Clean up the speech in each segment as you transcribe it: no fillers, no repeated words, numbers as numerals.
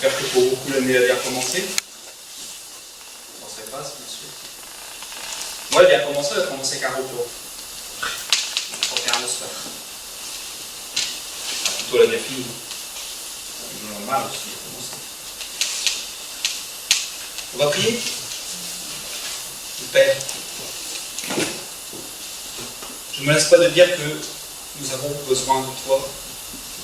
J'espère que pour beaucoup l'année a bien commencé. On ne sait pas, bien sûr. Moi, elle a bien commencé, elle a commencé qu'un retour. 31 soir. Plutôt la bien fini. C'est normal aussi, commencer. On va prier. Père, je ne me laisse pas de dire que nous avons besoin de toi.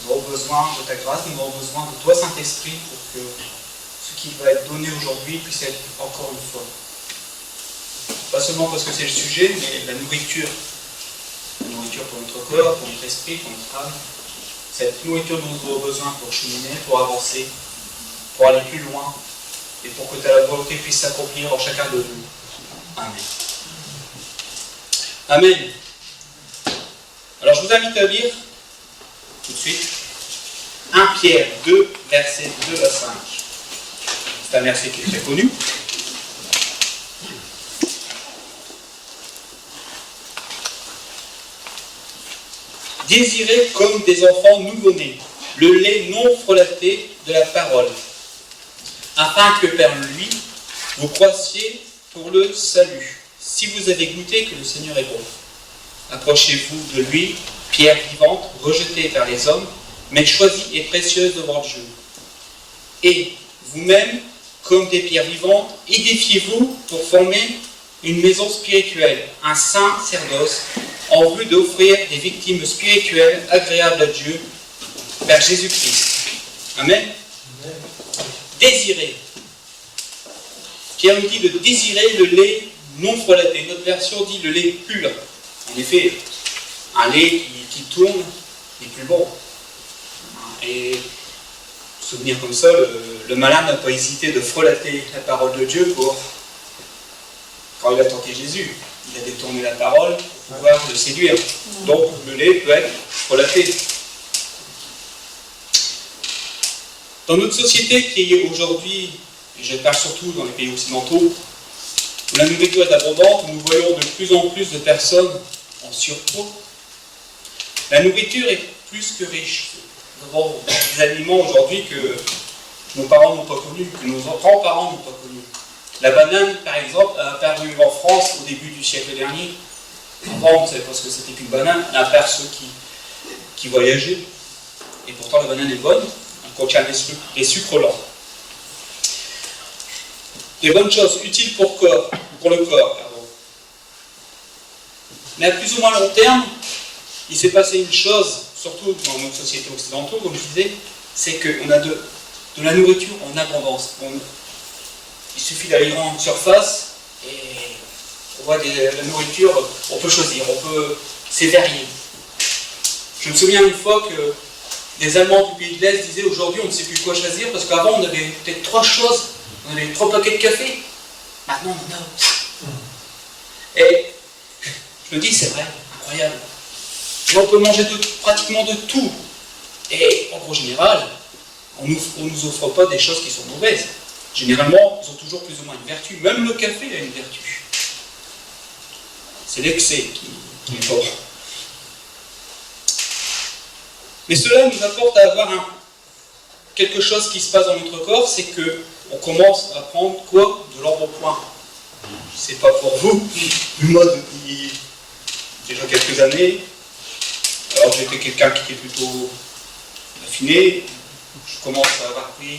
Nous avons besoin de ta grâce, nous avons besoin de toi, Saint-Esprit, pour que ce qui va être donné aujourd'hui puisse être encore une fois. Pas seulement parce que c'est le sujet, mais la nourriture. La nourriture pour notre corps, pour notre esprit, pour notre âme. Cette nourriture dont nous avons besoin pour cheminer, pour avancer, pour aller plus loin, et pour que ta volonté puisse s'accomplir en chacun de nous. Amen. Amen. Alors je vous invite à lire tout de suite 1 Pierre 2, versets 2 à 5. C'est un verset qui est très connu. Désirez comme des enfants nouveau-nés le lait non frelaté de la parole, afin que par lui vous croissiez pour le salut, si vous avez goûté que le Seigneur est bon. Approchez-vous de lui, pierre vivante, rejetée par les hommes, mais choisie et précieuse devant Dieu. Et vous-même, comme des pierres vivantes, édifiez-vous pour former une maison spirituelle, un saint sacerdoce, en vue d'offrir des victimes spirituelles agréables à Dieu par Jésus-Christ. Amen. Désirez. Pierre nous dit de désirer le lait non frelaté. Notre version dit le lait pur. En effet, un lait qui tourne est plus bon. Et souvenir comme ça, le malin n'a pas hésité de frelater la parole de Dieu quand il a tenté Jésus. Il a détourné la parole pour pouvoir le séduire. Donc le lait peut être frelaté. Dans notre société qui est aujourd'hui, et je parle surtout dans les pays occidentaux, où la nourriture est abondante, nous voyons de plus en plus de personnes en surpoids. La nourriture est plus que riche. Nous avons des aliments aujourd'hui que nos parents n'ont pas connus, que nos grands-parents n'ont pas connus. La banane, par exemple, a apparu en France au début du siècle dernier. Avant, on ne savait pas ce que c'était qu'une banane, à part ceux qui voyageaient. Et pourtant, la banane est bonne, elle contient des sucres lents. Des bonnes choses utiles pour le corps. Mais à plus ou moins long terme, il s'est passé une chose, surtout dans notre société occidentale, comme je disais, c'est qu'on a de la nourriture en abondance. Il suffit d'aller en surface et on voit la nourriture, on peut choisir, c'est varié. Je me souviens une fois que des Allemands du pays de l'Est disaient aujourd'hui on ne sait plus quoi choisir parce qu'avant on avait peut-être 3 choses, on avait 3 paquets de café, maintenant on en a. Et je me dis c'est vrai, incroyable. Et on peut manger pratiquement de tout. Et en gros général, on ne nous offre pas des choses qui sont mauvaises. Généralement, ils ont toujours plus ou moins une vertu. Même le café a une vertu. C'est l'excès qui est fort. Mais cela nous apporte à avoir quelque chose qui se passe dans notre corps, c'est qu'on commence à prendre quoi? De l'embonpoint. C'est pas pour vous, mais moi depuis déjà quelques années, alors j'étais quelqu'un qui était plutôt affiné, je commence à avoir pris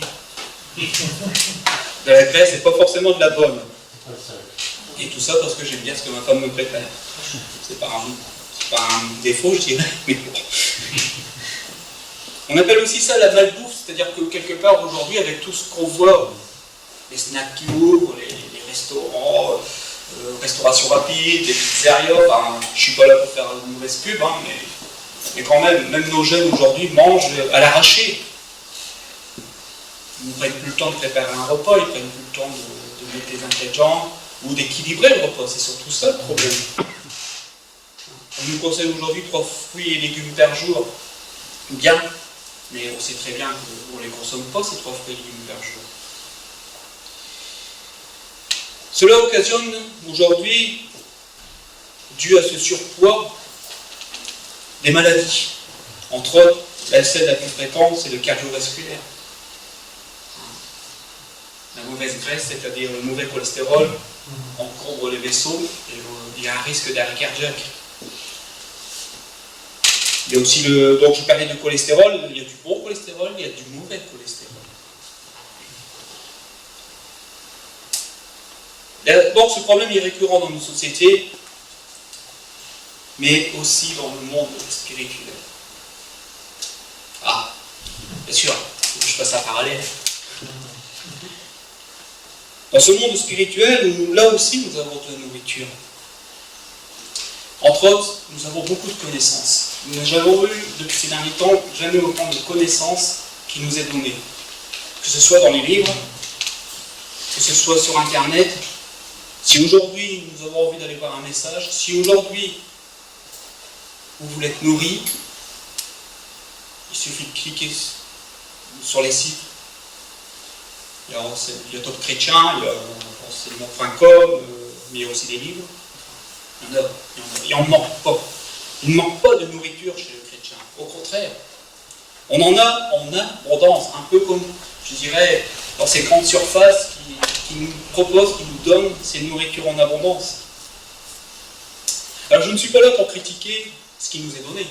de la graisse et pas forcément de la bonne. Et tout ça parce que j'aime bien ce que ma femme me prépare. C'est pas un défaut, je dirais, mais bon. On appelle aussi ça la malbouffe, c'est-à-dire que quelque part aujourd'hui, avec tout ce qu'on voit, les snacks qui ouvrent, les restaurants, restauration rapide, les pizzerias, enfin, je suis pas là pour faire une mauvaise pub, hein, mais quand même nos jeunes aujourd'hui mangent à l'arraché. Ils ne prennent plus le temps de préparer un repas, ils ne prennent plus le temps de mettre des ingrédients ou d'équilibrer le repas, c'est surtout ça le problème. On nous conseille aujourd'hui 3 fruits et légumes par jour, bien, mais on sait très bien qu'on ne les consomme pas, ces 3 fruits et légumes par jour. Cela occasionne aujourd'hui, dû à ce surpoids, des maladies. Entre autres, celle la plus fréquente, c'est le cardiovasculaire. La mauvaise graisse, c'est-à-dire le mauvais cholestérol, encombre les vaisseaux et il y a un risque d'arrêt cardiaque. Il y a aussi donc je parlais de cholestérol, il y a du bon cholestérol, il y a du mauvais cholestérol. Donc ce problème est récurrent dans nos sociétés, mais aussi dans le monde spirituel. Ah, bien sûr, il faut que je fasse un parallèle. Dans ce monde spirituel, là aussi nous avons de la nourriture. Entre autres, nous avons beaucoup de connaissances. Nous avons eu, depuis ces derniers temps, jamais autant de connaissances qui nous est données. Que ce soit dans les livres, que ce soit sur Internet. Si aujourd'hui nous avons envie d'aller voir un message, si aujourd'hui vous voulez être nourri, il suffit de cliquer sur les sites. Il y a Top Chrétien, il y a enseignement.com, mais il y a aussi des livres. Il n'en manque pas. Il ne manque pas de nourriture chez les chrétiens. Au contraire, on en a en abondance, un peu comme, je dirais, dans ces grandes surfaces qui nous proposent, qui nous donnent ces nourritures en abondance. Alors je ne suis pas là pour critiquer ce qui nous est donné.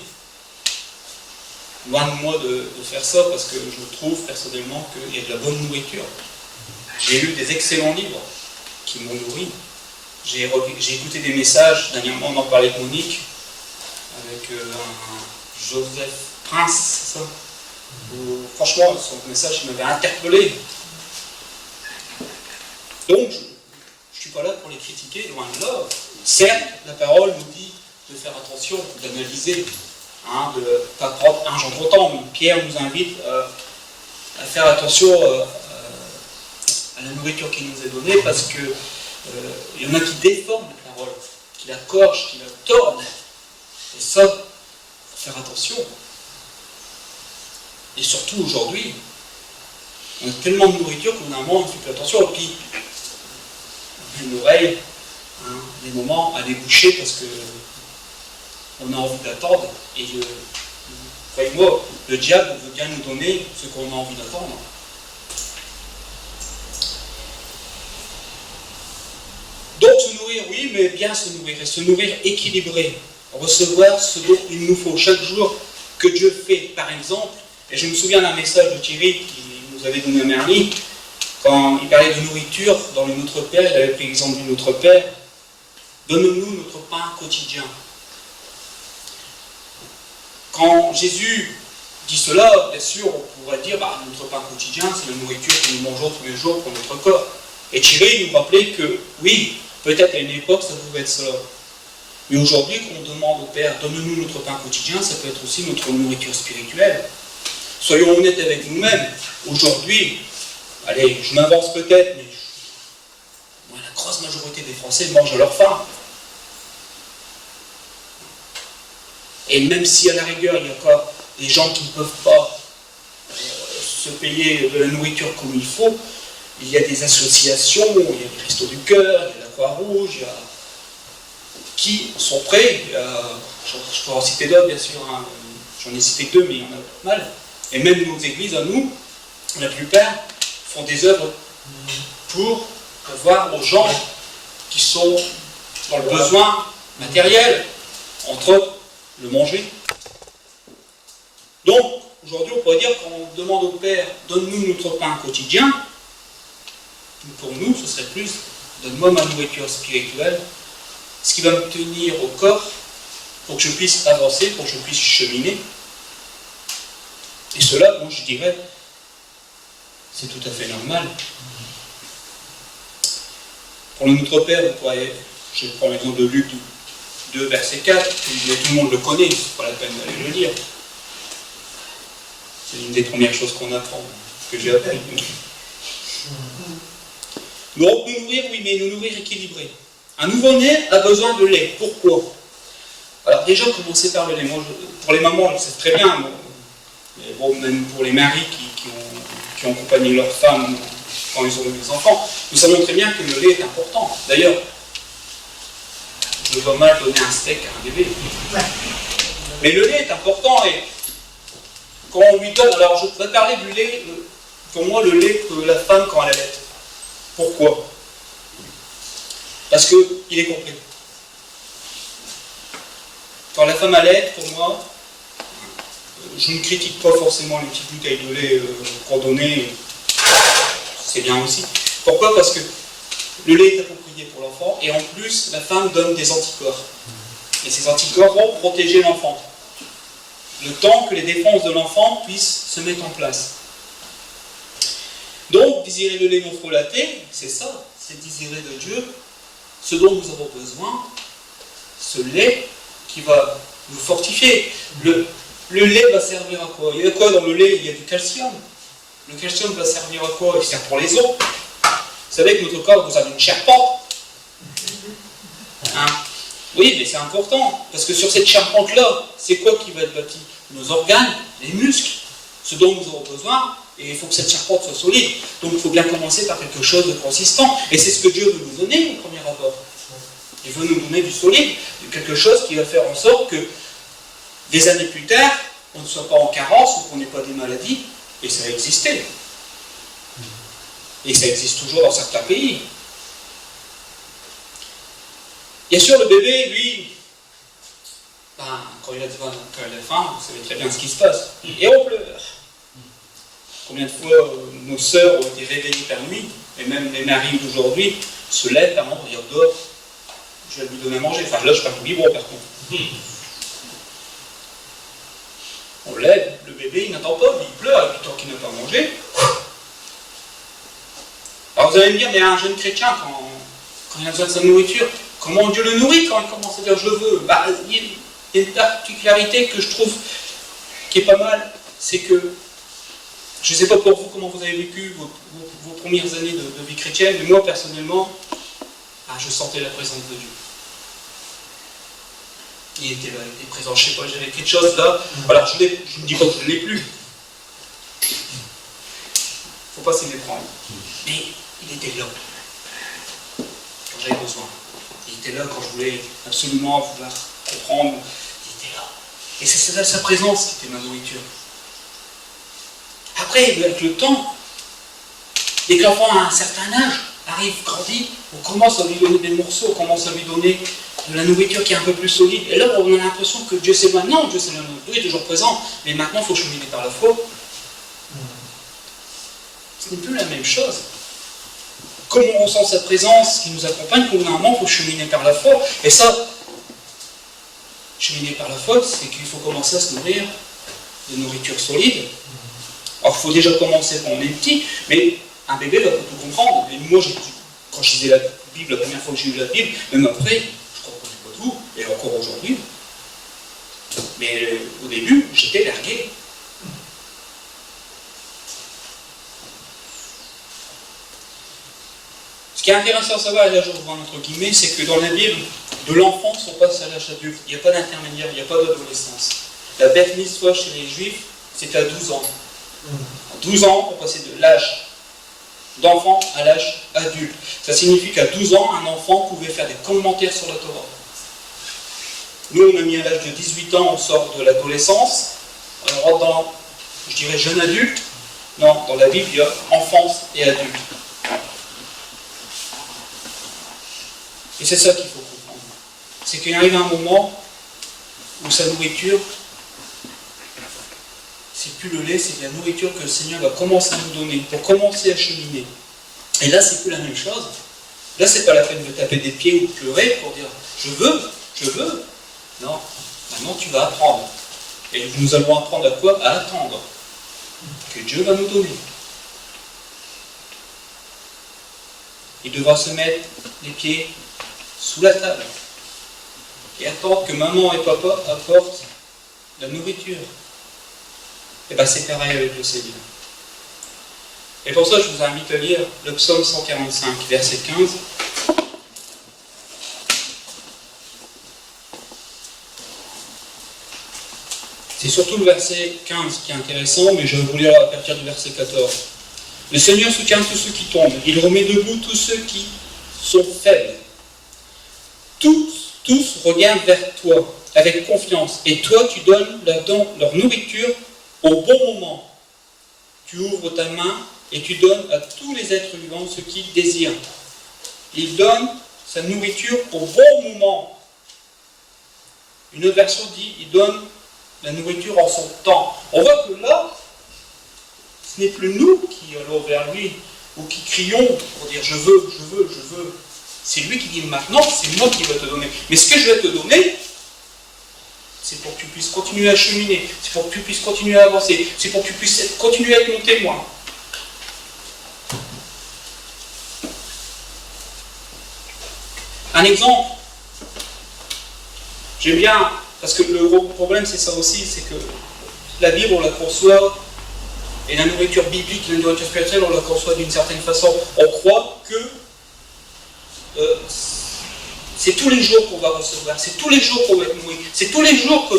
Loin de moi de faire ça, parce que je trouve personnellement qu'il y a de la bonne nourriture. J'ai lu des excellents livres qui m'ont nourri. J'ai écouté des messages, dernièrement on en parlait avec Monique, avec un Joseph Prince, c'est ça. Franchement, son message m'avait interpellé. Donc, je ne suis pas là pour les critiquer, loin de là. Certes, la parole nous dit de faire attention, d'analyser, de ne pas prendre un genre trop temps. Pierre nous invite à faire attention à la nourriture qui nous est donnée, parce que il y en a qui déforment la parole, qui la corchent, qui la tordent. Et ça, il faut faire attention. Et surtout aujourd'hui, on a tellement de nourriture qu'on a un moment, on ne fait plus attention. Et puis, on a une oreille, des moments à les boucher parce qu'on a envie d'attendre. Et croyez-moi, le diable veut bien nous donner ce qu'on a envie d'attendre. Donc se nourrir, oui, mais bien se nourrir, et se nourrir équilibré, recevoir ce dont il nous faut chaque jour que Dieu fait. Par exemple, et je me souviens d'un message de Thierry qui nous avait donné à Merly, quand il parlait de nourriture dans le Notre Père, il avait pris l'exemple du Notre Père, donne-nous notre pain quotidien. Quand Jésus dit cela, bien sûr, on pourrait dire, notre pain quotidien, c'est la nourriture que nous mangeons tous les jours pour notre corps. Et Thierry nous rappelait que, oui, peut-être à une époque, ça pouvait être cela. Mais aujourd'hui, quand on demande au Père, donne-nous notre pain quotidien, ça peut être aussi notre nourriture spirituelle. Soyons honnêtes avec nous-mêmes. Aujourd'hui, allez, je m'avance peut-être, mais la grosse majorité des Français mangent à leur faim. Et même si à la rigueur, il y a encore des gens qui ne peuvent pas se payer de la nourriture comme il faut, il y a des associations, il y a les Restos du Cœur, il y a la Croix-Rouge, qui sont prêts, je pourrais en citer d'autres bien sûr, j'en ai cité que deux, mais il y en a pas mal. Et même nos églises à nous, la plupart font des œuvres pour avoir aux gens qui sont dans le besoin matériel, entre autres le manger. Donc, aujourd'hui, on pourrait dire qu'on demande au Père, donne-nous notre pain quotidien. Pour nous, ce serait plus, donne-moi ma nourriture spirituelle, ce qui va me tenir au corps pour que je puisse avancer, pour que je puisse cheminer. Et cela, moi, je dirais, c'est tout à fait normal. Pour le Notre Père, vous pourriez, je prends l'exemple de Luc 2, verset 4, mais tout le monde le connaît, c'est pas la peine d'aller le lire. C'est une des premières choses qu'on apprend, que j'ai appris. Donc, nous nourrir, oui, mais nous nourrir équilibré. Un nouveau-né a besoin de lait. Pourquoi? Alors, déjà, commencer par le lait. Moi, pour les mamans, je sais très bien, mais bon, même pour les maris qui ont accompagné leurs femmes quand ils ont eu des enfants, nous savons très bien que le lait est important. D'ailleurs, je dois mal donner un steak à un bébé. Mais le lait est important et quand on lui donne, alors je vais parler du lait, pour moi le lait que la femme quand elle allait. Pourquoi? Parce qu'il est complet. Quand la femme allait, pour moi, je ne critique pas forcément les petites bouteilles de lait coordonnées, c'est bien aussi. Pourquoi? Parce que le lait est approprié pour l'enfant, et en plus, la femme donne des anticorps. Et ces anticorps vont protéger l'enfant. Le temps que les défenses de l'enfant puissent se mettre en place. Donc, désirer le lait non frelaté, c'est ça, c'est désirer de Dieu ce dont nous avons besoin, ce lait qui va nous fortifier. Le lait va servir à quoi? Il y a quoi dans le lait? Il y a du calcium. Le calcium va servir à quoi? Il sert pour les os. Vous savez que notre corps, vous avez une charpente. Hein? Oui, mais c'est important, parce que sur cette charpente-là, c'est quoi qui va être bâti? Nos organes, les muscles, ce dont nous avons besoin, et il faut que cette charpente soit solide. Donc il faut bien commencer par quelque chose de consistant. Et c'est ce que Dieu veut nous donner au premier abord. Il veut nous donner du solide, de quelque chose qui va faire en sorte que des années plus tard, on ne soit pas en carence ou qu'on n'ait pas des maladies, et ça a existé. Et ça existe toujours dans certains pays. Bien sûr, le bébé, lui, quand il a faim, vous savez très bien ce qui se passe. Et on pleure. Combien de fois nos sœurs ont été réveillées par nuit, et même les maris d'aujourd'hui se lèvent par an pour dire dors, je vais lui donner à manger. Enfin là, je parle du biberon par contre. On lève, le bébé, il n'attend pas, il pleure, et puis tant qu'il n'a pas mangé. Alors vous allez me dire, mais un jeune chrétien, quand il a besoin de sa nourriture, comment Dieu le nourrit quand il commence à dire je veux? Il y a une particularité que je trouve qui est pas mal, c'est que, je ne sais pas pour vous comment vous avez vécu vos premières années de vie chrétienne, mais moi personnellement, je sentais la présence de Dieu. Il était là, il était présent, je ne sais pas, j'avais quelque chose là. Alors je ne dis pas que je ne l'ai plus. Il ne faut pas s'y méprendre. Mais il était là, quand j'avais besoin. Il était là quand je voulais absolument vouloir comprendre. Il était là. Et c'est sa présence qui était ma nourriture. Après, avec le temps, dès que l'enfant a un certain âge, arrive, grandit, on commence à lui donner des morceaux, on commence à lui donner de la nourriture qui est un peu plus solide. Et là, on a l'impression que Dieu s'éloigne. Non, Dieu s'éloigne. Dieu est toujours présent, mais maintenant, il faut cheminer par la foi. Ce n'est plus la même chose. Comme on ressent sa présence qui nous accompagne, qu'au bout d'un moment, il faut cheminer par la foi. Et ça, cheminer par la foi, c'est qu'il faut commencer à se nourrir de nourriture solide. Alors, il faut déjà commencer quand on est petit, mais un bébé va pas tout comprendre. Et moi, quand je lisais la Bible, la première fois que j'ai lu la Bible, même après, je ne comprenais pas tout, et encore aujourd'hui. Mais au début, j'étais largué. Ce qui est intéressant à savoir, et là je reprends entre guillemets, c'est que dans la Bible, de l'enfance, on passe à l'âge adulte. Il n'y a pas d'intermédiaire, il n'y a pas d'adolescence. La Beth Mitzvah chez les Juifs, c'était à 12 ans. À 12 ans, on passait de l'âge d'enfant à l'âge adulte. Ça signifie qu'à 12 ans, un enfant pouvait faire des commentaires sur la Torah. Nous, on a mis à l'âge de 18 ans, on sort de l'adolescence, on rentre dans, je dirais, jeune adulte. Non, dans la Bible, il y a enfance et adulte. Et c'est ça qu'il faut comprendre. C'est qu'il arrive un moment où sa nourriture, c'est plus le lait, c'est de la nourriture que le Seigneur va commencer à nous donner, pour commencer à cheminer. Et là, c'est plus la même chose. Là, c'est pas la peine de taper des pieds ou de pleurer pour dire « je veux ». Non, maintenant tu vas apprendre. Et nous allons apprendre à quoi? À attendre. Que Dieu va nous donner. Il devra se mettre les pieds sous la table et attendre que maman et papa apportent la nourriture. Et bien c'est pareil avec le Seigneur. Et pour ça, je vous invite à lire le psaume 145, verset 15. C'est surtout le verset 15 qui est intéressant, mais je vais vous lire à partir du verset 14. Le Seigneur soutient tous ceux qui tombent, il remet debout tous ceux qui sont faibles. Tous regardent vers toi avec confiance, et toi tu donnes leur nourriture au bon moment. Tu ouvres ta main et tu donnes à tous les êtres vivants ce qu'ils désirent. Il donne sa nourriture au bon moment. Une autre version dit, il donne la nourriture en son temps. On voit que là, ce n'est plus nous qui allons vers lui, ou qui crions pour dire je veux, je veux, je veux. C'est lui qui dit maintenant, c'est moi qui vais te donner. Mais ce que je vais te donner, c'est pour que tu puisses continuer à cheminer, c'est pour que tu puisses continuer à avancer, c'est pour que tu puisses continuer à être mon témoin. Un exemple, j'aime bien, parce que le gros problème c'est ça aussi, c'est que la Bible on la conçoit, et la nourriture biblique, la nourriture spirituelle on la conçoit d'une certaine façon. On croit que c'est tous les jours qu'on va recevoir, c'est tous les jours qu'on va être nourri, c'est tous les jours que...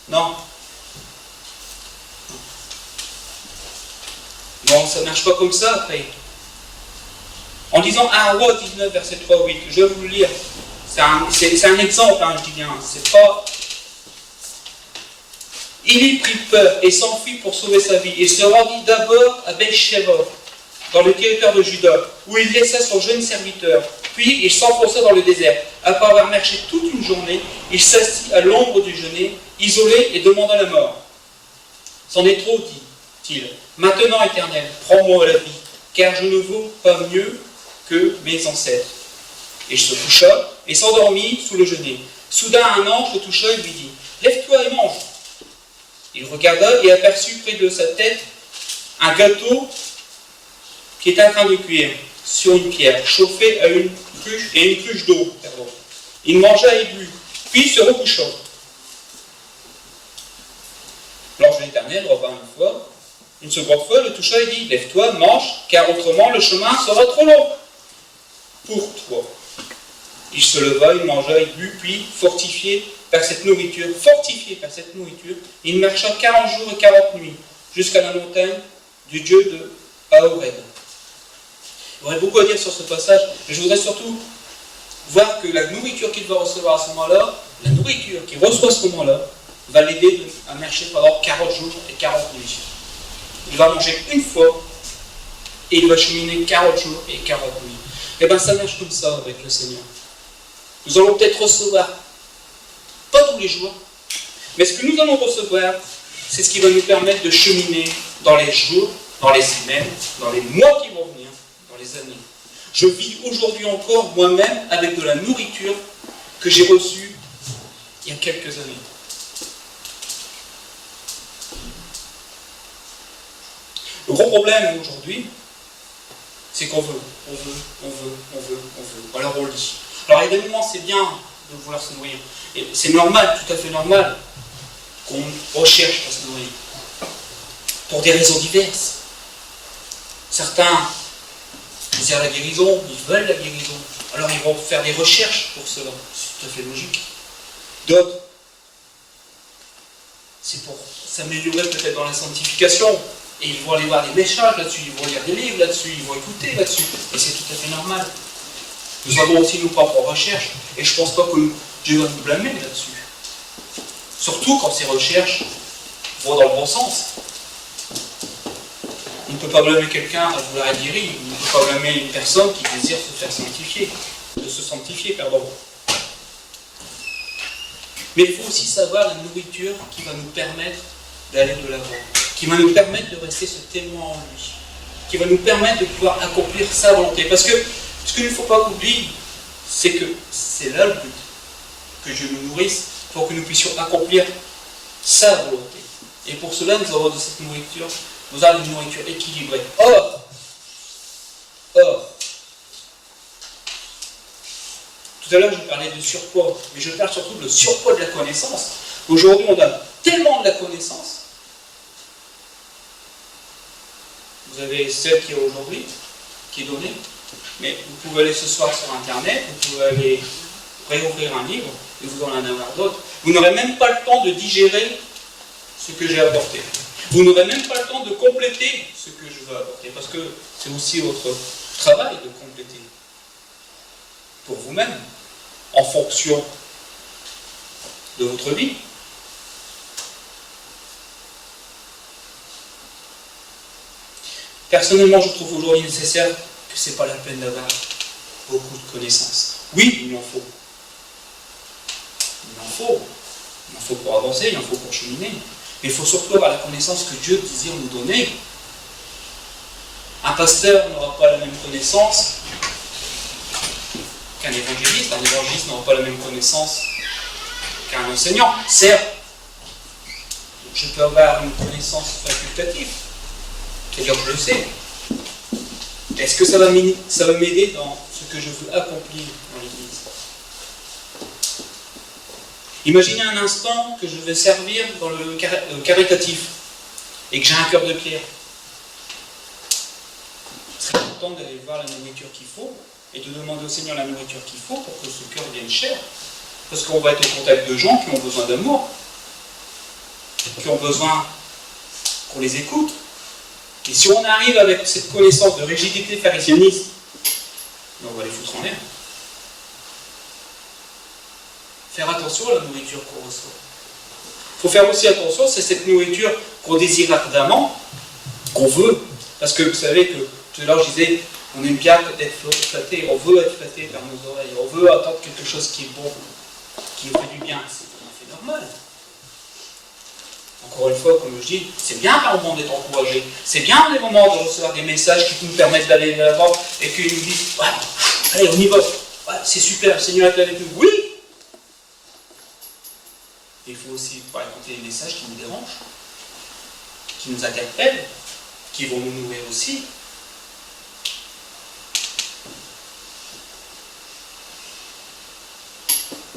Non. Non, ça ne marche pas comme ça après. En disant 1 Roi 19, verset 3 8, je vais vous le lire. C'est un exemple, hein, je dis bien, c'est pas... Il y prit peur et s'enfuit pour sauver sa vie. Il se rendit d'abord à Beersheba, dans le territoire de Juda, où il laissa son jeune serviteur. Puis il s'enfonça dans le désert. Après avoir marché toute une journée, il s'assit à l'ombre du genêt, isolé, et demanda la mort. C'en est trop, dit-il. Maintenant, Éternel, prends-moi la vie, car je ne vaux pas mieux que mes ancêtres. Et il se coucha et s'endormit sous le genêt. Soudain, un ange le toucha et lui dit, lève-toi et mange. Il regarda et aperçut près de sa tête un gâteau qui était en train de cuire sur une pierre, chauffé à une cruche d'eau. Il mangea et but, puis se recoucha. L'ange de l'Éternel revint une seconde fois, le toucha et dit, lève-toi, mange, car autrement le chemin sera trop long pour toi. Il se leva, il mangea et but, puis fortifié par cette nourriture, il marcha 40 jours et 40 nuits, jusqu'à la montagne du Dieu de Horeb. Il y aurait beaucoup à dire sur ce passage, mais je voudrais surtout voir que la nourriture qu'il va recevoir à ce moment-là, la nourriture qu'il reçoit à ce moment-là, va l'aider à marcher pendant 40 jours et 40 nuits. Il va manger une fois, et il va cheminer 40 jours et 40 nuits. Et bien ça marche comme ça avec le Seigneur. Nous allons peut-être recevoir, pas tous les jours, mais ce que nous allons recevoir, c'est ce qui va nous permettre de cheminer dans les jours, dans les semaines, dans les mois qui vont venir, dans les années. Je vis aujourd'hui encore moi-même avec de la nourriture que j'ai reçue il y a quelques années. Le gros problème aujourd'hui, c'est qu'on veut. Alors on le dit. Alors évidemment, c'est bien de vouloir se nourrir. Et c'est normal, tout à fait normal, qu'on recherche à se nourrir. Pour des raisons diverses. Certains désirent la guérison, ils veulent la guérison. Alors ils vont faire des recherches pour cela. C'est tout à fait logique. D'autres, c'est pour s'améliorer peut-être dans la sanctification. Et ils vont aller voir des messages là-dessus, ils vont lire des livres là-dessus, ils vont écouter là-dessus. Et c'est tout à fait normal. Nous avons aussi nos propres recherches. Et je ne pense pas que Dieu va nous blâmer là-dessus. Surtout quand ces recherches vont dans le bon sens. On ne peut pas blâmer quelqu'un à vouloir être guéri. On ne peut pas blâmer une personne qui désire se faire sanctifier. Mais il faut aussi savoir la nourriture qui va nous permettre d'aller de l'avant, qui va nous permettre de rester ce témoin en lui, qui va nous permettre de pouvoir accomplir sa volonté. Parce que ce qu'il ne faut pas oublier, c'est que c'est là le but, que Dieu nous nourrisse pour que nous puissions accomplir sa volonté. Et pour cela, nous avons de cette nourriture, nous avons une nourriture équilibrée. Or, tout à l'heure, je parlais de surpoids, mais je parle surtout de surpoids de la connaissance. Aujourd'hui, on a tellement de la connaissance. Vous avez celle qui est aujourd'hui, qui est donnée, mais vous pouvez aller ce soir sur Internet, vous pouvez aller réouvrir un livre, et vous en avoir d'autres. Vous n'aurez même pas le temps de digérer ce que j'ai apporté. Vous n'aurez même pas le temps de compléter ce que je veux apporter, parce que c'est aussi votre travail de compléter pour vous-même, en fonction de votre vie. Personnellement, je trouve aujourd'hui nécessaire que ce n'est pas la peine d'avoir beaucoup de connaissances. Oui, il en faut. Il en faut. Il en faut pour avancer, il en faut pour cheminer. Mais il faut surtout avoir la connaissance que Dieu désire nous donner. Un pasteur n'aura pas la même connaissance qu'un évangéliste. Un évangéliste n'aura pas la même connaissance qu'un enseignant. Certes, je peux avoir une connaissance facultative, c'est-à-dire que je le sais. Est-ce que ça va m'aider dans ce que je veux accomplir dans l'Église? Imaginez un instant que je vais servir dans le caritatif et que j'ai un cœur de pierre. Ce serait important d'aller voir la nourriture qu'il faut et de demander au Seigneur la nourriture qu'il faut pour que ce cœur devienne cher. Parce qu'on va être au contact de gens qui ont besoin d'amour, qui ont besoin qu'on les écoute. Et si on arrive avec cette connaissance de rigidité pharisianiste, on va les foutre en l'air. Faire attention à la nourriture qu'on reçoit. Il faut faire aussi attention, c'est cette nourriture qu'on désire ardemment, qu'on veut. Parce que vous savez que tout à l'heure je disais, on aime bien être flatté, on veut être flatté par nos oreilles, on veut attendre quelque chose qui est bon, qui nous fait du bien. C'est tout à fait normal. Encore une fois, comme je dis, c'est bien par moment d'être encouragé. C'est bien des moments de recevoir des messages qui nous permettent d'aller de l'avant et qu'ils nous disent ouais, allez, on y va. Ouais, c'est super, le Seigneur est avec nous. Oui. Il faut aussi pas écouter les messages qui nous dérangent, qui nous interpellent, qui vont nous nourrir aussi.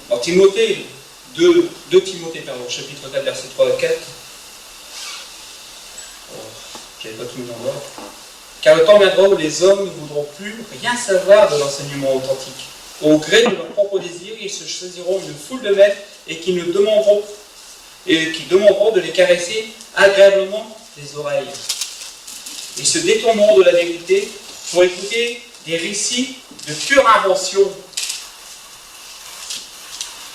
Alors Timothée, 2 Timothée, chapitre 4, versets 3 à 4. Je n'avais pas tout mis dans l'ordre. Car le temps viendra où les hommes ne voudront plus rien savoir de l'enseignement authentique. Au gré de leurs propres désirs, ils se choisiront une foule de maîtres et qui demanderont de les caresser agréablement les oreilles. Ils se détourneront de la vérité pour écouter des récits de pure invention.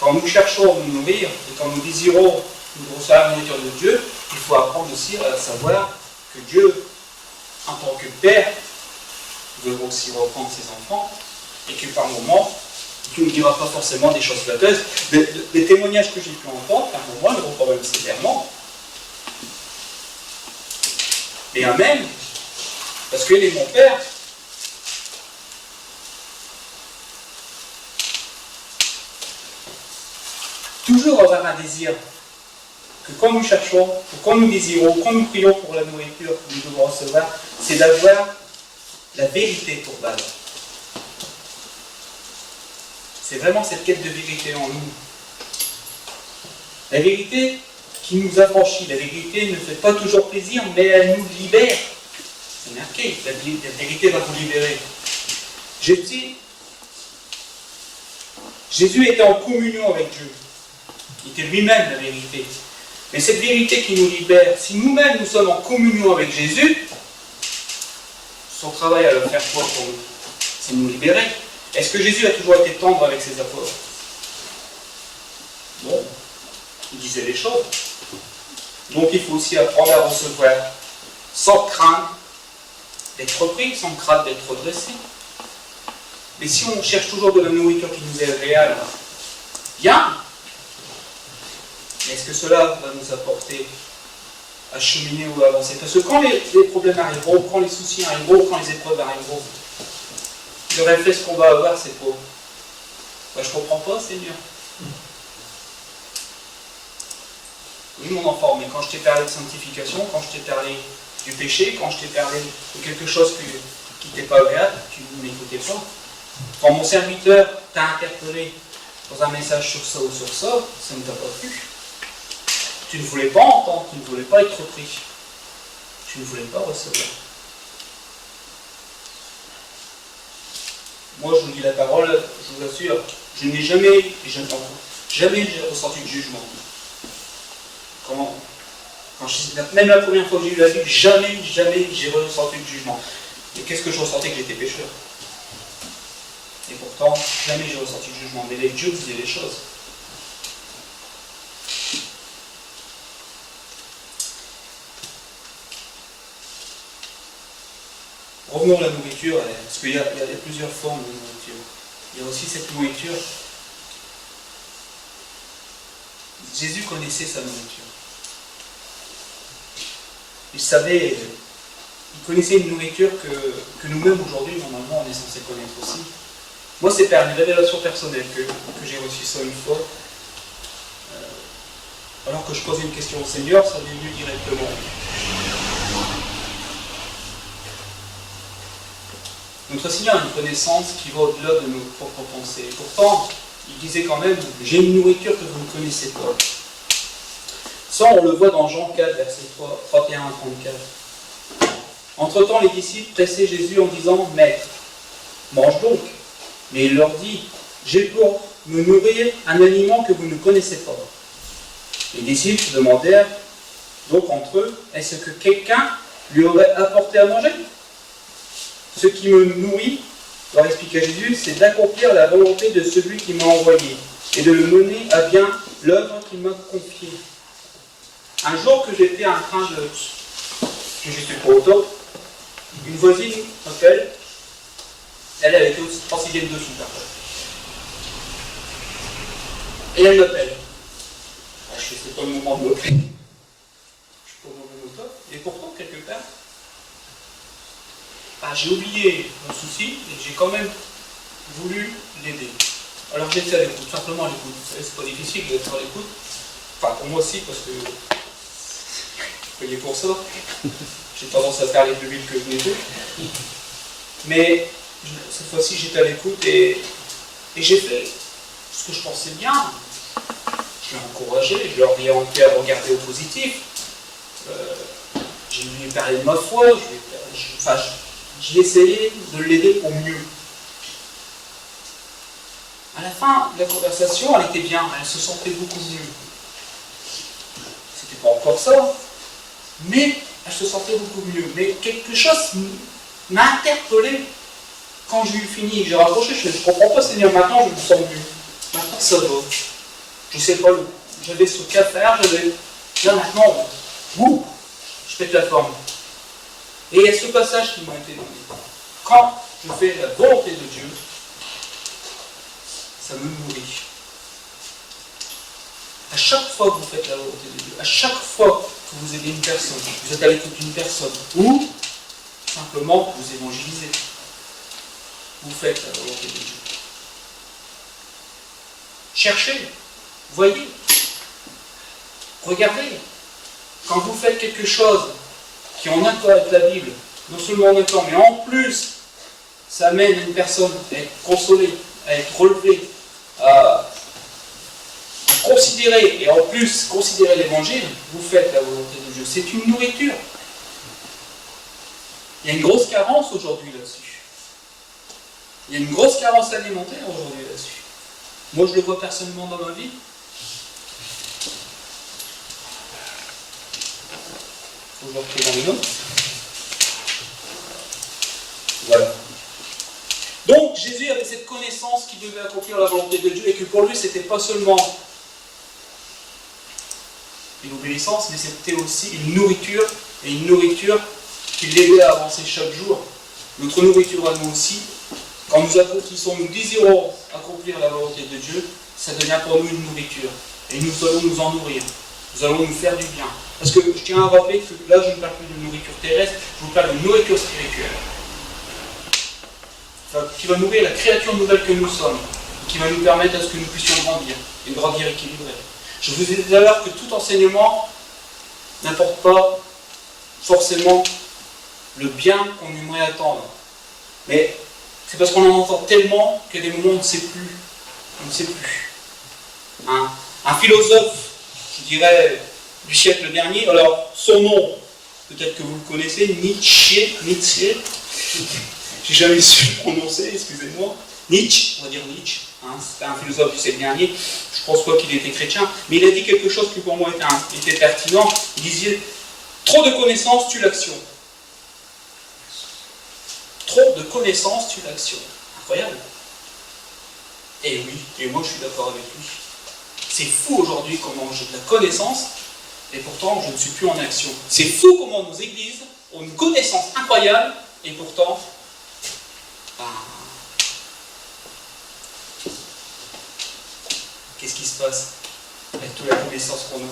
Quand nous cherchons à nous nourrir et quand nous désirons nous recevoir la nourriture de Dieu, il faut apprendre aussi à savoir que Dieu, en tant que Père, veut aussi reprendre ses enfants et que par moments, il ne dira pas forcément des choses flatteuses. Les témoignages que j'ai pu entendre, par moments, ils reprennent même sévèrement. Et Amen, parce qu'il est mon Père. Toujours avoir un désir que quand nous cherchons, ou quand nous désirons, quand nous prions pour la nourriture que nous devons recevoir, c'est d'avoir la vérité pour base. C'est vraiment cette quête de vérité en nous. La vérité qui nous affranchit, la vérité ne fait pas toujours plaisir, mais elle nous libère. C'est marqué, la vérité va vous libérer. Jésus était en communion avec Dieu. Il était lui-même la vérité. Mais cette vérité qui nous libère, si nous-mêmes nous sommes en communion avec Jésus, son travail à le faire quoi pour nous? C'est nous libérer. Est-ce que Jésus a toujours été tendre avec ses apôtres? Non. Il disait les choses. Donc il faut aussi apprendre à recevoir sans crainte d'être repris, sans crainte d'être redressé. Mais si on cherche toujours de la nourriture qui nous est agréable, bien. Mais est-ce que cela va nous apporter à cheminer ou à avancer? Parce que quand les problèmes arriveront, quand les soucis arriveront, quand les épreuves arriveront, le réflexe qu'on va avoir, c'est quoi? Je ne comprends pas, Seigneur. Oui, mon enfant, mais quand je t'ai parlé de sanctification, quand je t'ai parlé du péché, quand je t'ai parlé de quelque chose qui n'était pas agréable, tu ne m'écoutais pas. Quand mon serviteur t'a interpellé dans un message sur ça ou sur ça, ça ne t'a pas plu. Tu ne voulais pas entendre, tu ne voulais pas être repris. Tu ne voulais pas recevoir. Moi, je vous dis la parole, je vous assure, je n'ai jamais j'ai ressenti de jugement. Même la première fois que j'ai eu la Bible, jamais j'ai ressenti de jugement. Et qu'est-ce que je ressentais? Que j'étais pécheur. Et pourtant, jamais j'ai ressenti de jugement. Mais Dieu disait les choses. revenons à la nourriture, parce qu'il y a plusieurs formes de nourriture. Il y a aussi cette nourriture. Jésus connaissait sa nourriture. Il savait, il connaissait une nourriture que nous-mêmes aujourd'hui, normalement, on est censé connaître aussi. Moi, c'est par une révélation personnelle que j'ai reçu ça une fois. Alors que je posais une question au Seigneur, ça m'est venu directement. Notre Seigneur a une connaissance qui va au-delà de nos propres pensées. Et pourtant, il disait quand même, j'ai une nourriture que vous ne connaissez pas. Ça, on le voit dans Jean 4, versets 31 à 34. Entre-temps, les disciples pressaient Jésus en disant, Maître, mange donc. Mais il leur dit, j'ai pour me nourrir un aliment que vous ne connaissez pas. Les disciples se demandèrent donc entre eux, est-ce que quelqu'un lui aurait apporté à manger? Ce qui me nourrit, leur expliqua Jésus, c'est d'accomplir la volonté de celui qui m'a envoyé et de le mener à bien l'œuvre qu'il m'a confiée. Un jour que j'étais en train de... que j'étais pas au top, une voisine m'appelle, elle était aussi 3/6 dessous. Et elle m'appelle. Je ne sais pas le moment de m'appeler. Je ne suis pas au top. Et pourtant, quelque part, j'ai oublié mon souci et j'ai quand même voulu l'aider. Alors j'étais à l'écoute, simplement à l'écoute. Vous savez, c'est pas difficile d'être à l'écoute. Enfin, pour moi aussi, parce que je payais pour ça. J'ai tendance à faire les plus vite que je n'étais. Mais cette fois-ci, j'étais à l'écoute et j'ai fait ce que je pensais bien. Je l'ai encouragé, je leur ai envie à regarder au positif. J'ai lui parlé de ma foi, j'ai essayé de l'aider au mieux. À la fin de la conversation, elle était bien, elle se sentait beaucoup mieux. C'était pas encore ça, mais elle se sentait beaucoup mieux. Mais quelque chose m'a interpellé quand j'ai eu fini. J'ai raccroché, je ne comprends pas, Seigneur, maintenant je me sens mieux. Maintenant ça va. Je sais pas, j'avais ce qu'à faire, là maintenant, je pète la forme. Et il y a ce passage qui m'a été donné. Quand je fais la volonté de Dieu, ça me nourrit. À chaque fois que vous faites la volonté de Dieu, à chaque fois que vous aidez une personne, vous êtes à l'écoute d'une personne, ou simplement vous évangélisez, vous faites la volonté de Dieu. Cherchez, voyez, regardez. Quand vous faites quelque chose qui est en accord avec la Bible, non seulement en accord, mais en plus, ça amène une personne à être consolée, à être relevée, à considérer, et en plus considérer l'évangile, vous faites la volonté de Dieu. C'est une nourriture. Il y a une grosse carence aujourd'hui là-dessus. Il y a une grosse carence alimentaire aujourd'hui là-dessus. Moi, je le vois personnellement dans ma vie. Faut que je reprenne dans les notes. Voilà. Donc, Jésus avait cette connaissance qu'il devait accomplir la volonté de Dieu et que pour lui, c'était pas seulement une obéissance, mais c'était aussi une nourriture, et une nourriture qui l'aidait à avancer chaque jour. Notre nourriture à nous aussi, quand nous accomplissons, nous désirons accomplir la volonté de Dieu, ça devient pour nous une nourriture. Et nous allons nous en nourrir. Nous allons nous faire du bien. Parce que je tiens à rappeler que là, je ne parle plus de nourriture terrestre, je vous parle de nourriture spirituelle. Qui va nourrir la créature nouvelle que nous sommes, qui va nous permettre à ce que nous puissions grandir, et grandir équilibré. Je vous ai dit tout à l'heure que tout enseignement n'apporte pas forcément le bien qu'on aimerait attendre. Mais c'est parce qu'on en entend tellement qu'à des moments on ne sait plus. On ne sait plus. Un philosophe, je dirais, du siècle dernier, alors son nom, peut-être que vous le connaissez, Nietzsche. J'ai jamais su le prononcer, excusez-moi. Nietzsche, on va dire Nietzsche, c'était un philosophe du siècle dernier, je pense pas qu'il était chrétien, mais il a dit quelque chose qui pour moi était pertinent. Il disait, trop de connaissances tue l'action. Trop de connaissances tue l'action. Incroyable. Et oui, et moi je suis d'accord avec lui. C'est fou aujourd'hui comment j'ai de la connaissance, et pourtant je ne suis plus en action. C'est fou comment nos églises ont une connaissance incroyable, et pourtant ben, qu'est-ce qui se passe avec toute la connaissance qu'on a?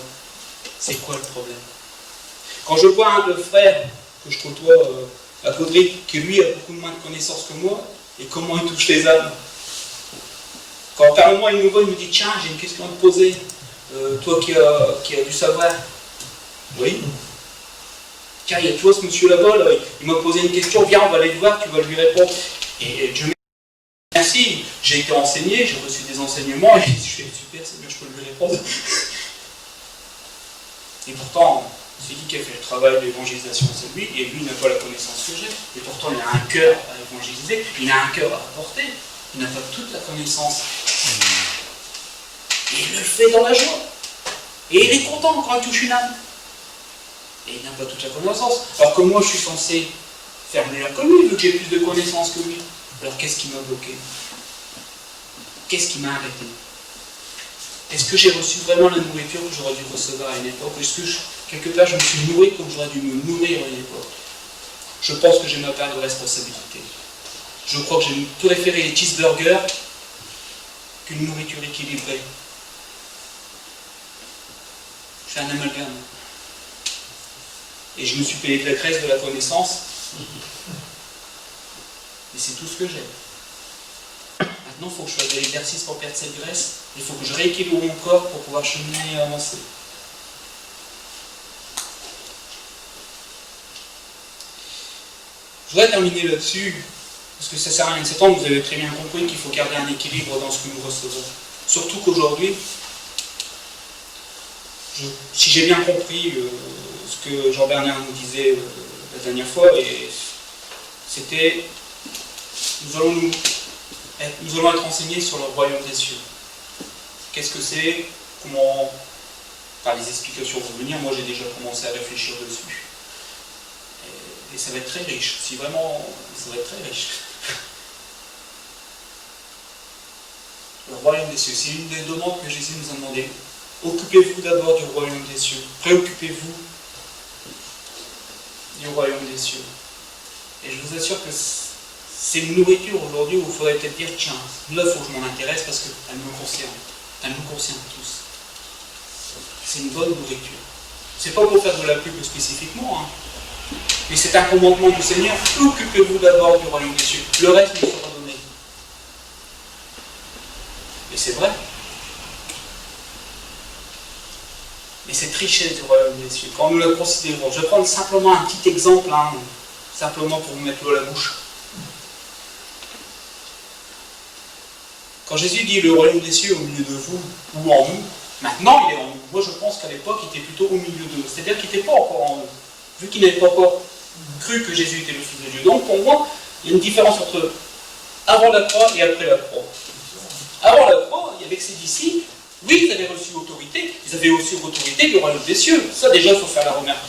C'est quoi le problème? Quand je vois le frère que je côtoie à Caudry, qui lui a beaucoup moins de connaissances que moi, et comment il touche les âmes. Quand par moment il nous voit, il nous dit: tiens, j'ai une question à te poser, toi qui as du savoir. Oui. Tiens, il y a toi, ce monsieur là-bas, là, il m'a posé une question, viens, on va aller le voir, tu vas lui répondre. Et Dieu merci, j'ai été enseigné, j'ai reçu des enseignements, et je fais super, c'est bien, je peux lui répondre. Et pourtant, c'est qui a fait le travail d'évangélisation, c'est lui, et lui n'a pas la connaissance que j'ai. Et pourtant, il a un cœur à évangéliser, il a un cœur à apporter, il n'a pas toute la connaissance. Et il le fait dans la joie. Et il est content quand il touche une âme. Et il n'a pas toute la connaissance. Alors que moi, je suis censé faire meilleur que lui, vu que j'ai plus de connaissances que lui. Alors qu'est-ce qui m'a bloqué? Qu'est-ce qui m'a arrêté? Est-ce que j'ai reçu vraiment la nourriture que j'aurais dû recevoir à une époque? Est-ce que quelque part je me suis nourri comme j'aurais dû me nourrir à une époque? Je pense que j'ai ma part de responsabilité. Je crois que j'ai préféré les cheeseburgers qu'une nourriture équilibrée. Je fais un amalgame. Et je me suis payé de la graisse, de la connaissance. Et c'est tout ce que j'ai. Maintenant, il faut que je fasse des exercices pour perdre cette graisse. Il faut que je rééquilibre mon corps pour pouvoir cheminer et avancer. Je voudrais terminer là-dessus, parce que ça ne sert à rien de s'étendre. Vous avez très bien compris qu'il faut garder un équilibre dans ce que nous recevons. Surtout qu'aujourd'hui, si j'ai bien compris ce que Jean-Bernard nous disait la dernière fois, et c'était: nous allons être enseignés sur le royaume des cieux. Qu'est-ce que c'est? Comment? Par les explications vont venir, moi j'ai déjà commencé à réfléchir dessus. Et ça va être très riche. Si vraiment, ça va être très riche. Le royaume des cieux, c'est une des demandes que Jésus nous a demandé. Occupez-vous d'abord du royaume des cieux. Préoccupez-vous du royaume des cieux. Et je vous assure que c'est une nourriture aujourd'hui où il faudrait peut-être dire: tiens, là il faut que je m'en intéresse parce qu'elle me concerne. Elle nous concerne tous. C'est une bonne nourriture. C'est pas pour faire de la pub spécifiquement, hein. Mais c'est un commandement du Seigneur: occupez-vous d'abord du royaume des cieux. Le reste nous sera donné. Et c'est vrai. Mais cette richesse du royaume des cieux, quand nous la considérons, je vais prendre simplement un petit exemple, hein, simplement pour vous mettre l'eau à la bouche. Quand Jésus dit le royaume des cieux est au milieu de vous ou en nous, maintenant il est en nous. Moi je pense qu'à l'époque il était plutôt au milieu d'eux. C'est-à-dire qu'il n'était pas encore en eux. Vu qu'il n'avait pas encore cru que Jésus était le Fils de Dieu. Donc pour moi, il y a une différence entre avant la croix et après la croix. Avant la croix, il y avait que ses disciples. Oui, ils avaient reçu l'autorité. Ils avaient aussi l'autorité du royaume des cieux. Ça déjà, il faut faire la remarque.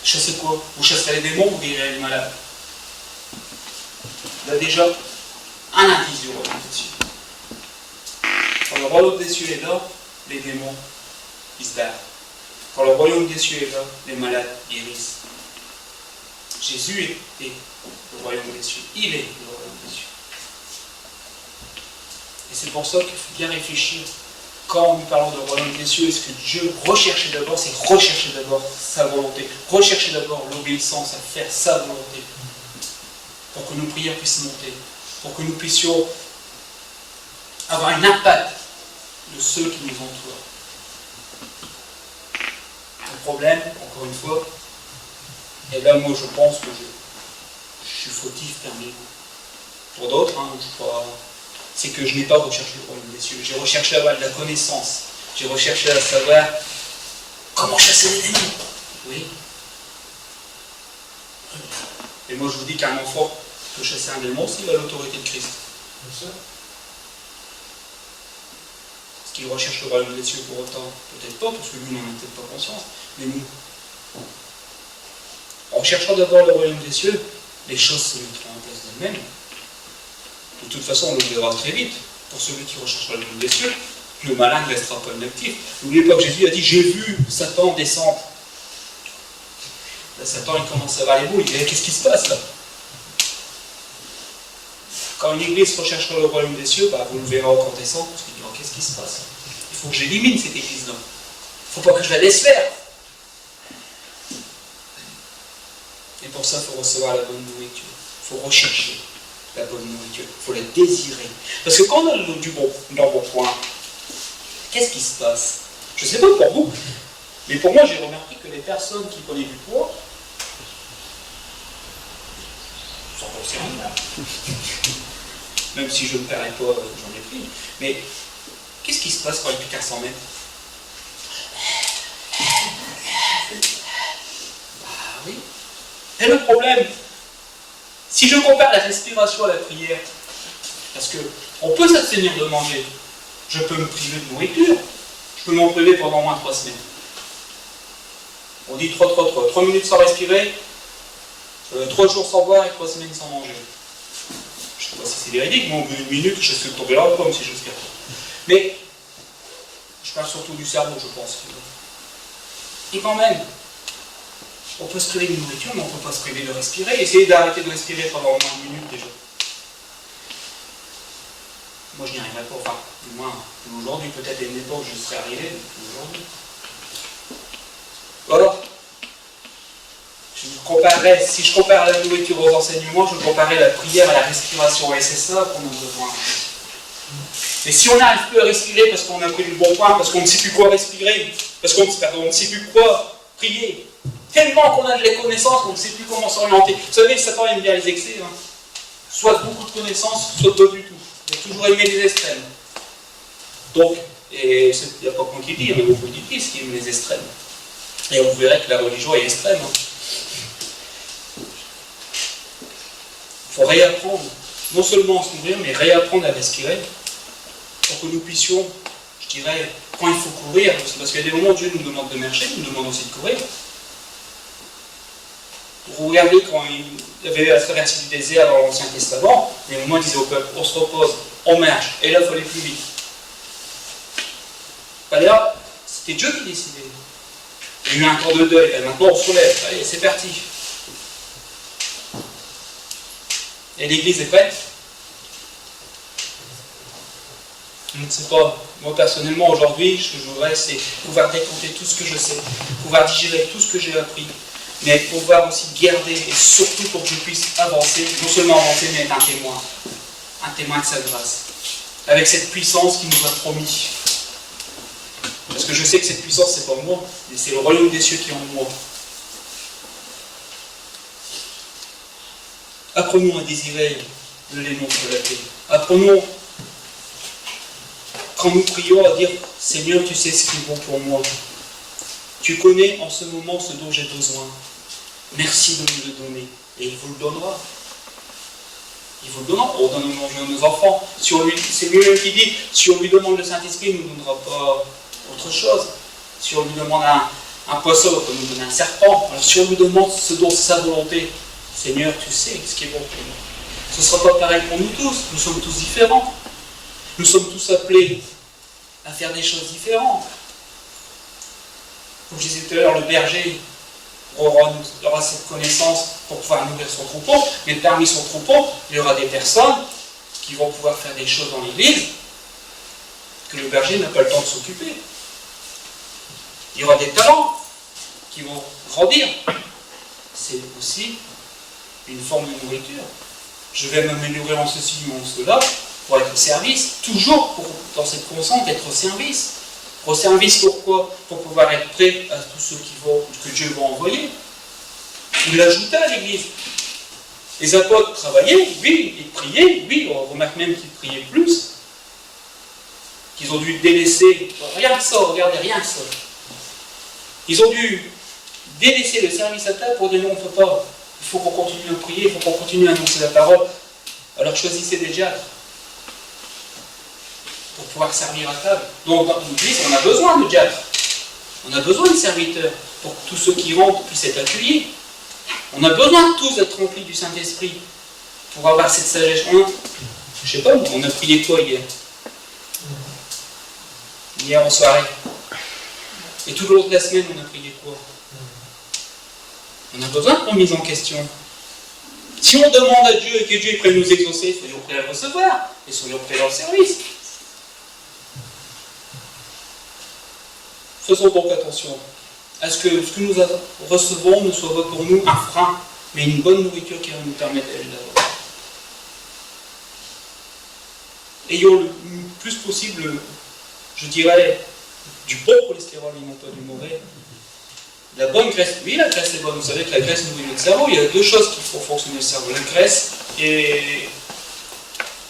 Chassez quoi? Vous chasserez les démons, vous guérirez les malades. Il y a déjà un indice du royaume des cieux. Quand le royaume des cieux est là, les démons, ils se barrent. Quand le royaume des cieux est là, les malades guérissent. Jésus est le royaume des cieux. Il est le royaume des cieux. Et c'est pour ça qu'il faut bien réfléchir. Quand nous parlons de royaume des cieux, est-ce que Dieu recherchait d'abord? C'est rechercher d'abord sa volonté. Rechercher d'abord l'obéissance à faire sa volonté. Pour que nos prières puissent monter. Pour que nous puissions avoir un impact de ceux qui nous entourent. Le problème, encore une fois, et là moi je pense que je suis fautif parmi vous. Pour d'autres, hein, c'est que je n'ai pas recherché le royaume des cieux. J'ai recherché à avoir de la connaissance. J'ai recherché à savoir comment chasser les démons. Oui. Et moi je vous dis qu'un enfant peut chasser un démon s'il a l'autorité de Christ. Bien sûr. Est-ce qu'il recherche le royaume des cieux pour autant? Peut-être pas, parce que lui n'en a peut-être pas conscience. Mais nous, en recherchant d'abord le royaume des cieux, les choses se mettront en place d'elles-mêmes. De toute façon, on le verra très vite. Pour celui qui recherche le royaume des cieux, le malin ne restera pas inactif. N'oubliez pas que Jésus a dit: j'ai vu Satan descendre. Là, Satan, il commence à avoir les boules. Il dit: qu'est-ce qui se passe là? Quand une église recherchera le royaume des cieux, bah, vous le verrez en contestant, parce qu'il dira, qu'est-ce qui se passe? Il faut que j'élimine cette église-là. Il ne faut pas que je la laisse faire. Et pour ça, il faut recevoir la bonne nourriture. Il faut rechercher la bonne nourriture. Il faut la désirer. Parce que quand on a du bon point, qu'est-ce qui se passe? Je ne sais pas pour vous, mais pour moi, j'ai remarqué que les personnes qui prenaient du poids sont concernées. Même si je ne paierais pas, j'en ai pris. Mais qu'est-ce qui se passe quand il n'y a plus qu'à 100 mètres? Bah oui. Et le problème, si je compare la respiration à la prière, parce qu'on peut s'abstenir de manger, je peux me priver de nourriture, je peux m'en priver pendant au moins 3 semaines. On dit 3 minutes sans respirer, 3 jours sans boire et 3 semaines sans manger. Je ne sais pas si c'est véridique, moi au bout d'une minute, je suis tombé là comme si je respire pas. Mais je parle surtout du cerveau, je pense. Et quand même, on peut se priver de nourriture, mais on ne peut pas se priver de respirer. Essayez d'arrêter de respirer pendant au moins 1 minute déjà. Moi, je n'y arriverai pas. Enfin, du moins, aujourd'hui, peut-être à une époque, je serais arrivé, mais aujourd'hui. Voilà. Si je compare la nourriture aux enseignements, je comparerais la prière à la respiration. Et c'est ça qu'on a besoin. Et si on n'arrive plus à respirer parce qu'on a pris le bon point, parce qu'on ne sait plus quoi respirer, parce qu'on ne sait plus quoi prier, tellement qu'on a de la connaissance qu'on ne sait plus comment s'orienter. Vous savez, Satan aime bien les excès. Hein. Soit beaucoup de connaissances, soit pas du tout. Il a toujours aimé les extrêmes. Donc, et il n'y a pas qu'on qui dit, il y a beaucoup d'Églises qui aiment les extrêmes. Et on verrait que la religion est extrême. Hein. Il faut réapprendre, non seulement à se nourrir, mais réapprendre à respirer, pour que nous puissions, je dirais, quand il faut courir, parce qu'il y a des moments où Dieu nous demande de marcher, il nous demande aussi de courir. Vous regardez quand il y avait la traversée du désert dans l'Ancien Testament, des moments où il disait au peuple, on se repose, on marche, et là il faut aller plus vite. D'ailleurs, c'était Dieu qui décidait. Il y a eu un temps de deuil, et maintenant on se relève, allez, c'est parti. Et l'Église est prête? Je ne sais pas. Moi personnellement aujourd'hui, ce que je voudrais, c'est pouvoir décompter tout ce que je sais, pouvoir digérer tout ce que j'ai appris, mais pouvoir aussi garder, et surtout pour que je puisse avancer, non seulement avancer, mais être un témoin de sa grâce, avec cette puissance qu'il nous a promis. Parce que je sais que cette puissance, c'est pas moi, mais c'est le royaume des cieux qui est en moi. Apprenons à désirer de l'aimant de la paix. Apprenons, quand nous prions, à dire « Seigneur, tu sais ce qui est bon pour moi. Tu connais en ce moment ce dont j'ai besoin. Merci de me le donner. » Et il vous le donnera. Il vous le donnera. On donne à manger à nos enfants. C'est lui-même qui dit « Si on lui demande le Saint-Esprit, il ne nous donnera pas autre chose. Si on lui demande un poisson, il peut nous donner un serpent. Alors si on lui demande ce dont c'est sa volonté, Seigneur, tu sais ce qui est bon pour nous. Ce ne sera pas pareil pour nous tous. Nous sommes tous différents. Nous sommes tous appelés à faire des choses différentes. Comme je disais tout à l'heure, le berger aura cette connaissance pour pouvoir nourrir son troupeau, mais parmi son troupeau, il y aura des personnes qui vont pouvoir faire des choses dans l'église que le berger n'a pas le temps de s'occuper. Il y aura des talents qui vont grandir. C'est aussi une forme de nourriture. Je vais m'améliorer en ceci ou en cela pour être au service, toujours dans cette constante être au service. Au service pourquoi? Pour pouvoir être prêt à tous ceux que Dieu va envoyer. Il l'ajouta à l'église. Les apôtres travaillaient, oui, ils priaient, oui, on remarque même qu'ils priaient plus. Qu'ils ont dû délaisser, rien que ça, regardez, rien que ça. Ils ont dû délaisser le service à table pour dire non, on ne peut pas. Il faut qu'on continue à prier, il faut qu'on continue à annoncer la parole. Alors choisissez des diacres pour pouvoir servir à table. Donc dans l'Église, on a besoin de diacres. On a besoin de serviteurs pour que tous ceux qui rentrent puissent être accueillis. On a besoin de tous d'être remplis du Saint-Esprit pour avoir cette sagesse. Je ne sais pas, on a prié quoi hier? Hier en soirée. Et tout le long de la semaine, on a prié quoi? On a besoin de remise en question. Si on demande à Dieu et que Dieu est prêt à nous exaucer, soyons prêts à le recevoir et soyons prêts dans le service. Faisons donc attention à ce que nous recevons ne soit pas pour nous un frein, mais une bonne nourriture qui va nous permettre d'aller là-bas. Ayons le plus possible, je dirais, du bon cholestérol et non pas du mauvais. La bonne graisse, oui, la graisse est bonne. Vous savez que la graisse nourrit notre cerveau. Il y a deux choses qui font fonctionner le cerveau, la graisse et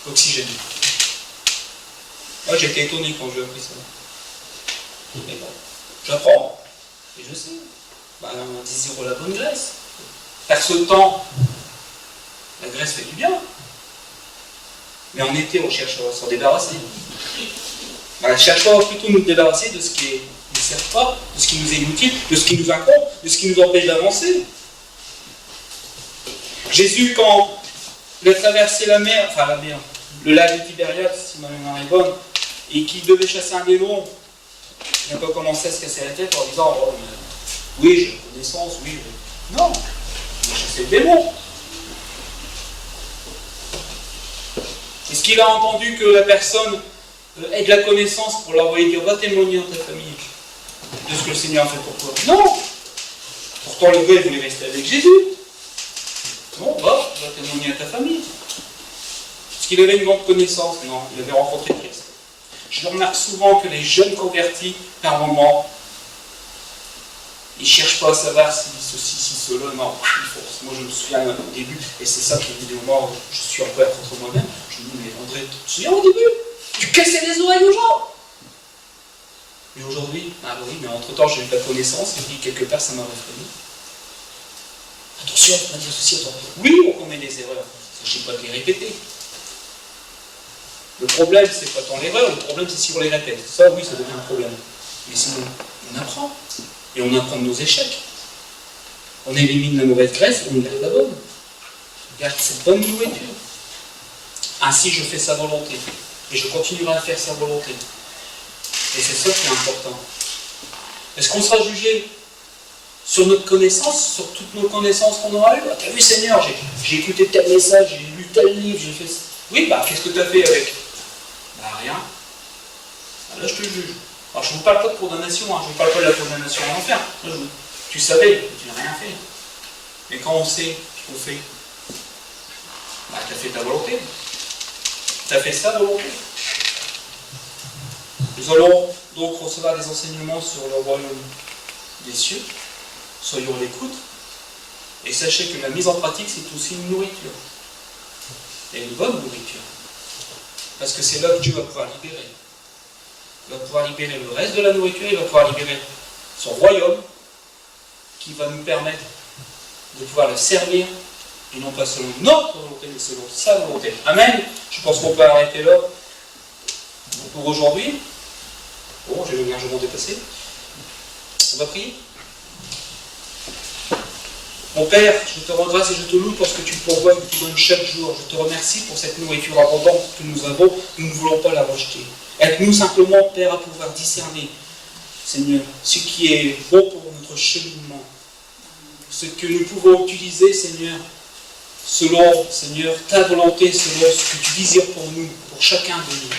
l'oxygène. Moi, j'étais étonné quand j'ai appris ça. Mais bon, j'apprends. Et je sais. Désirons la bonne graisse. Par ce temps, la graisse fait du bien. Mais en été, on cherche à s'en débarrasser. Cherchons plutôt à nous débarrasser de ce qui ne sert pas, de ce qui nous est inutile, de ce qui nous incombe, de ce qui nous empêche d'avancer. Jésus, quand il a traversé la mer, le lac de Tibériade, si ma mémoire est bonne, et qu'il devait chasser un démon, il n'a pas commencé à se casser la tête en disant oh, oui, j'ai connaissance, oui. Non, il a chassé le démon. Est-ce qu'il a entendu que la personne ait de la connaissance pour l'envoyer dire va témoigner dans ta famille de ce que le Seigneur a fait pour toi? Non. Pourtant le gars voulait rester avec Jésus. Bon, va témoigner à ta famille. Est-ce qu'il avait une grande connaissance? Non, il avait rencontré Christ. Je remarque souvent que les jeunes convertis, par moment, ils ne cherchent pas à savoir si ceci, si cela, non, il faut. Moi je me souviens au début, et c'est ça qui est le moment où je suis un peu contre moi-même, je me dis, mais André, tu te souviens au début? Tu cassais les oreilles aux gens. Mais aujourd'hui, oui, mais entre-temps j'ai eu de la connaissance, et puis quelque part ça m'a refréné. Attention, on va dire ceci, attention. Oui, on commet des erreurs, il ne s'agit pas de les répéter. Le problème, c'est pas tant l'erreur, le problème c'est si on les répète. Ça, oui, ça devient un problème. Mais sinon, on apprend. Et on apprend de nos échecs. On élimine la mauvaise graisse, on garde la bonne. On garde cette bonne nourriture. Ainsi, je fais sa volonté. Et je continuerai à faire sa volonté. Et c'est ça qui est important. Est-ce qu'on sera jugé sur notre connaissance, sur toutes nos connaissances qu'on aura eues? T'as vu Seigneur, j'ai écouté tel message, j'ai lu tel livre, j'ai fait ça. Oui, qu'est-ce que tu as fait avec? Rien. Là, je te juge. Alors, je ne vous parle pas de condamnation, je ne vous parle pas de la condamnation en enfer. Tu savais, tu n'as rien fait. Mais quand on sait ce qu'on fait, tu as fait ta volonté. Tu as fait sa volonté. Nous allons donc recevoir des enseignements sur le royaume des cieux. Soyons à l'écoute. Et sachez que la mise en pratique, c'est aussi une nourriture. Et une bonne nourriture. Parce que c'est là que Dieu va pouvoir libérer. Il va pouvoir libérer le reste de la nourriture, il va pouvoir libérer son royaume, qui va nous permettre de pouvoir le servir, et non pas selon notre volonté, mais selon sa volonté. Amen. Je pense qu'on peut arrêter là pour aujourd'hui. Bon, j'ai largement dépassé. On va prier. Mon Père, je te rends grâce et je te loue parce que tu pourvois et que tu donnes chaque jour. Je te remercie pour cette nourriture abondante que nous avons. Nous ne voulons pas la rejeter. Aide-nous simplement, Père, à pouvoir discerner, Seigneur, ce qui est bon pour notre cheminement. Ce que nous pouvons utiliser, Seigneur, selon, Seigneur, ta volonté, selon ce que tu désires pour nous, pour chacun de nous.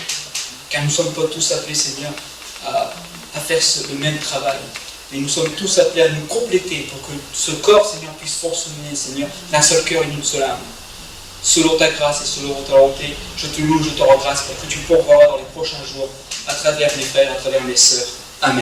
Car nous ne sommes pas tous appelés, Seigneur, à faire le même travail. Mais nous sommes tous appelés à nous compléter pour que ce corps, Seigneur, puisse fonctionner, Seigneur, d'un seul cœur et d'une seule âme. Selon ta grâce et selon ta volonté, je te loue, je te rends grâce pour que tu pourvoiras dans les prochains jours, à travers mes frères, à travers mes sœurs. Amen.